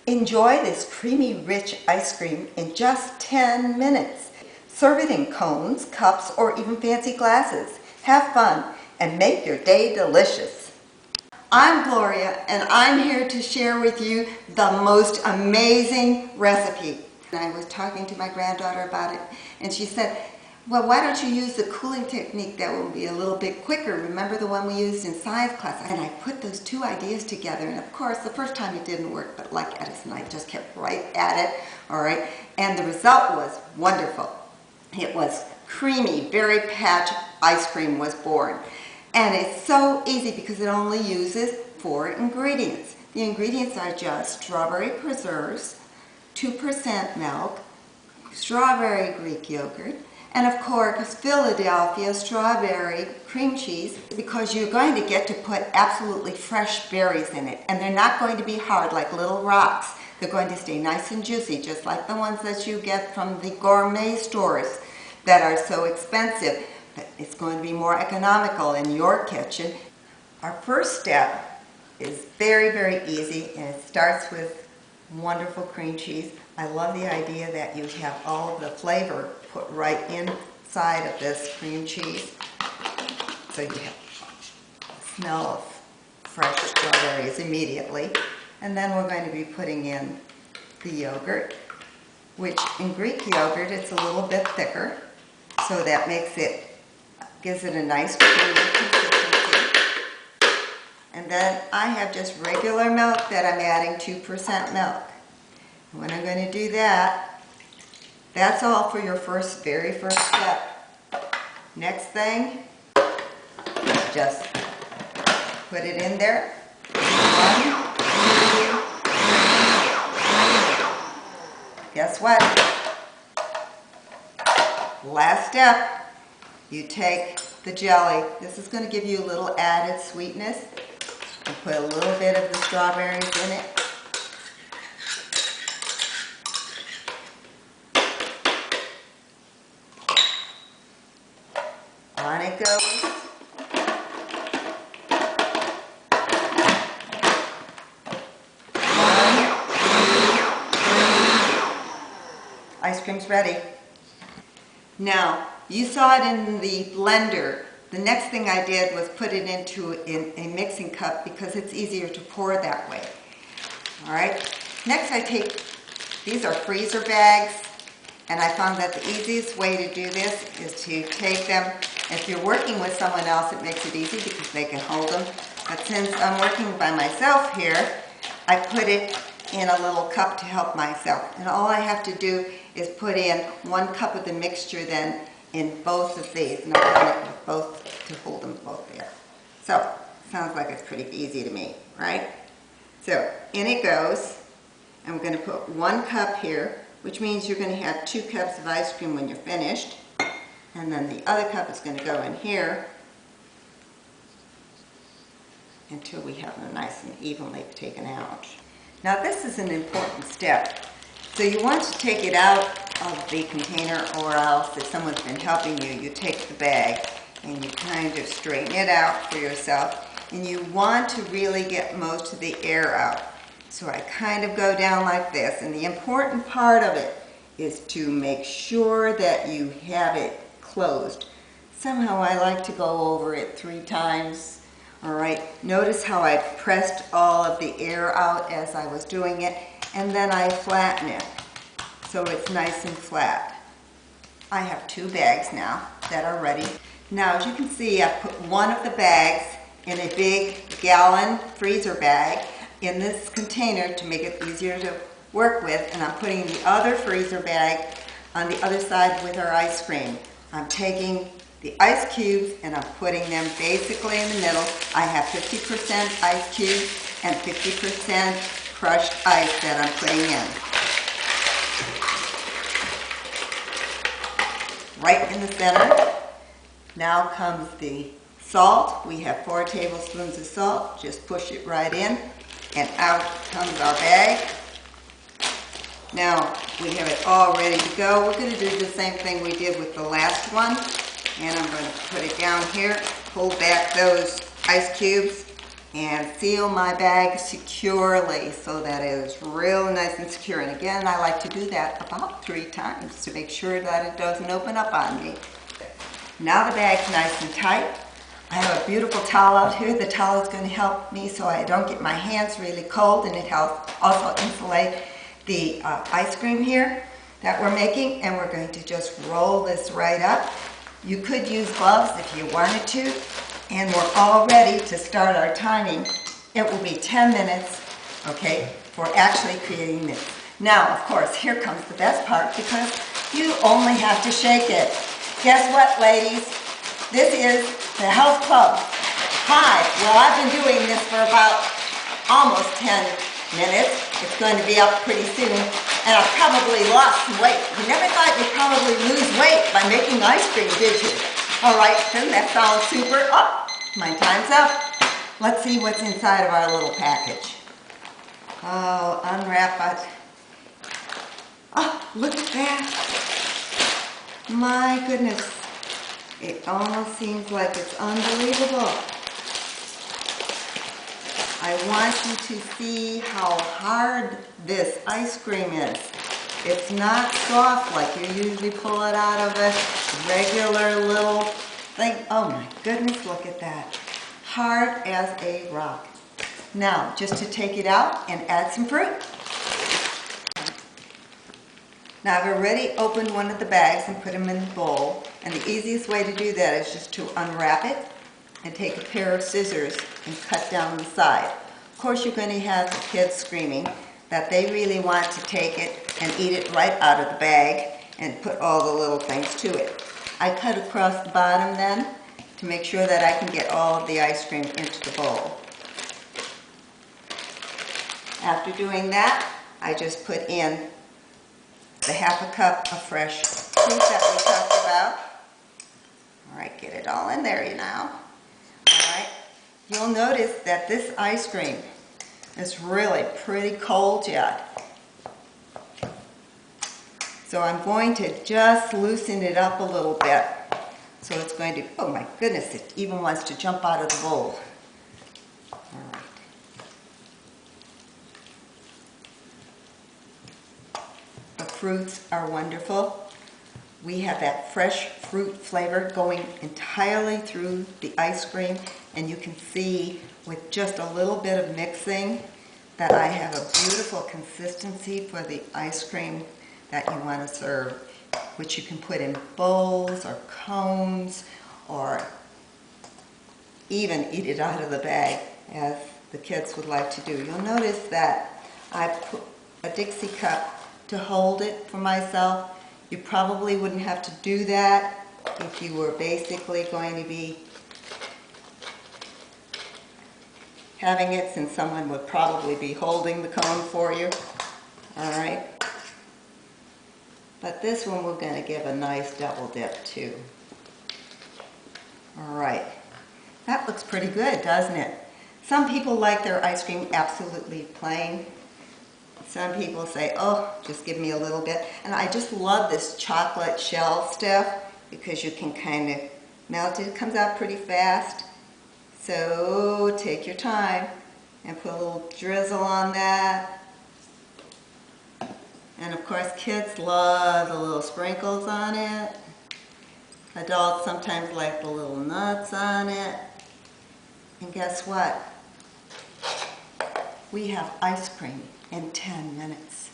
Enjoy this creamy, rich ice cream in just 10 minutes. Serve it in cones, cups, or even fancy glasses. Have fun and make your day delicious. I'm Gloria, and I'm here to share with you the most amazing recipe. I was talking to my granddaughter about it, and she said, well, why don't you use the cooling technique that will be a little bit quicker? Remember the one we used in science class? And I put those two ideas together, and of course, the first time it didn't work, but like Edison, I just kept right at it, all right? And the result was wonderful. It was creamy, very patch ice cream was born. And it's so easy because it only uses 4 ingredients. The ingredients are just strawberry preserves, 2% milk, strawberry Greek yogurt, and of course Philadelphia strawberry cream cheese, because you're going to get to put absolutely fresh berries in it, and they're not going to be hard like little rocks. They're going to stay nice and juicy, just like the ones that you get from the gourmet stores that are so expensive. But it's going to be more economical in your kitchen. Our first step is very, very easy, and it starts with wonderful cream cheese. I love the idea that you have all of the flavor put right inside of this cream cheese. So you have the smell of fresh strawberries immediately. And then we're going to be putting in the yogurt, which in Greek yogurt it's a little bit thicker, so that gives it a nice creamy consistency. And then I have just regular milk that I'm adding 2% milk. When I'm going to do that, that's all for your very first step. Next thing, just put it in there. 1, 2, 3. Guess what? Last step, you take the jelly. This is going to give you a little added sweetness. And put a little bit of the strawberries in it. On it goes. Ice cream's ready. Now, you saw it in the blender. The next thing I did was put it into a mixing cup because it's easier to pour that way. All right. Next I take, these are freezer bags, and I found that the easiest way to do this is to take them. If you're working with someone else, it makes it easy because they can hold them. But since I'm working by myself here, I put it in a little cup to help myself. And all I have to do is put in 1 cup of the mixture then in both of these. And I've done it with both to hold them both there. So, sounds like it's pretty easy to me, right? So, in it goes. I'm going to put 1 cup here, which means you're going to have 2 cups of ice cream when you're finished. And then the other cup is going to go in here until we have them nice and evenly taken out. Now this is an important step. So you want to take it out of the container, or else if someone's been helping you, you take the bag and you kind of straighten it out for yourself. And you want to really get most of the air out. So I kind of go down like this, and the important part of it is to make sure that you have it closed. Somehow I like to go over it 3 times. All right, notice how I pressed all of the air out as I was doing it, and then I flatten it so it's nice and flat. I have 2 bags now that are ready. Now as you can see, I put 1 of the bags in a big gallon freezer bag in this container to make it easier to work with, and I'm putting the other freezer bag on the other side with our ice cream. I'm taking the ice cubes and I'm putting them basically in the middle. I have 50% ice cubes and 50% crushed ice that I'm putting in. Right in the center. Now comes the salt. We have 4 tablespoons of salt. Just push it right in, and out comes our bag. Now we have it all ready to go. We're going to do the same thing we did with the last one. And I'm going to put it down here, pull back those ice cubes, and seal my bag securely so that it is real nice and secure. And again, I like to do that about 3 times to make sure that it doesn't open up on me. Now the bag's nice and tight. I have a beautiful towel out here. The towel is going to help me so I don't get my hands really cold, and it helps also insulate the ice cream here that we're making. And we're going to just roll this right up. You could use gloves if you wanted to. And we're all ready to start our timing. It will be 10 minutes, okay, for actually creating this. Now, of course, here comes the best part, because you only have to shake it. Guess what, ladies? This is the Health Club. Hi, well, I've been doing this for about almost 10 minutes. It's going to be up pretty soon, and I've probably lost some weight. You never thought you'd probably lose weight by making ice cream, did you? All right, doesn't that sound super? Oh, my time's up. Let's see what's inside of our little package. Oh, unwrap it. Oh, look at that. My goodness. It almost seems like it's unbelievable. I want you to see how hard this ice cream is. It's not soft like you usually pull it out of a regular little thing. Oh my goodness, look at that. Hard as a rock. Now, just to take it out and add some fruit. Now I've already opened one of the bags and put them in the bowl, and the easiest way to do that is just to unwrap it and take a pair of scissors and cut down the side. Of course, you're going to have the kids screaming that they really want to take it and eat it right out of the bag and put all the little things to it. I cut across the bottom then to make sure that I can get all of the ice cream into the bowl. After doing that, I just put in the ½ cup of fresh fruit that we talked about. All right, get it all in there now. All right, you'll notice that this ice cream is really pretty cold yet. So I'm going to just loosen it up a little bit. So it's going to, oh my goodness, it even wants to jump out of the bowl. All right. The fruits are wonderful. We have that fresh fruit flavor going entirely through the ice cream, and you can see with just a little bit of mixing that I have a beautiful consistency for the ice cream that you want to serve, which you can put in bowls or cones or even eat it out of the bag as the kids would like to do. You'll notice that I put a Dixie cup to hold it for myself. You probably wouldn't have to do that if you were basically going to be having it, since someone would probably be holding the cone for you. All right. But this one we're going to give a nice double dip too. All right. That looks pretty good, doesn't it? Some people like their ice cream absolutely plain. Some people say, oh, just give me a little bit. And I just love this chocolate shell stuff because you can kind of melt it. It comes out pretty fast. So take your time and put a little drizzle on that. And of course, kids love the little sprinkles on it. Adults sometimes like the little nuts on it. And guess what? We have ice cream in 10 minutes.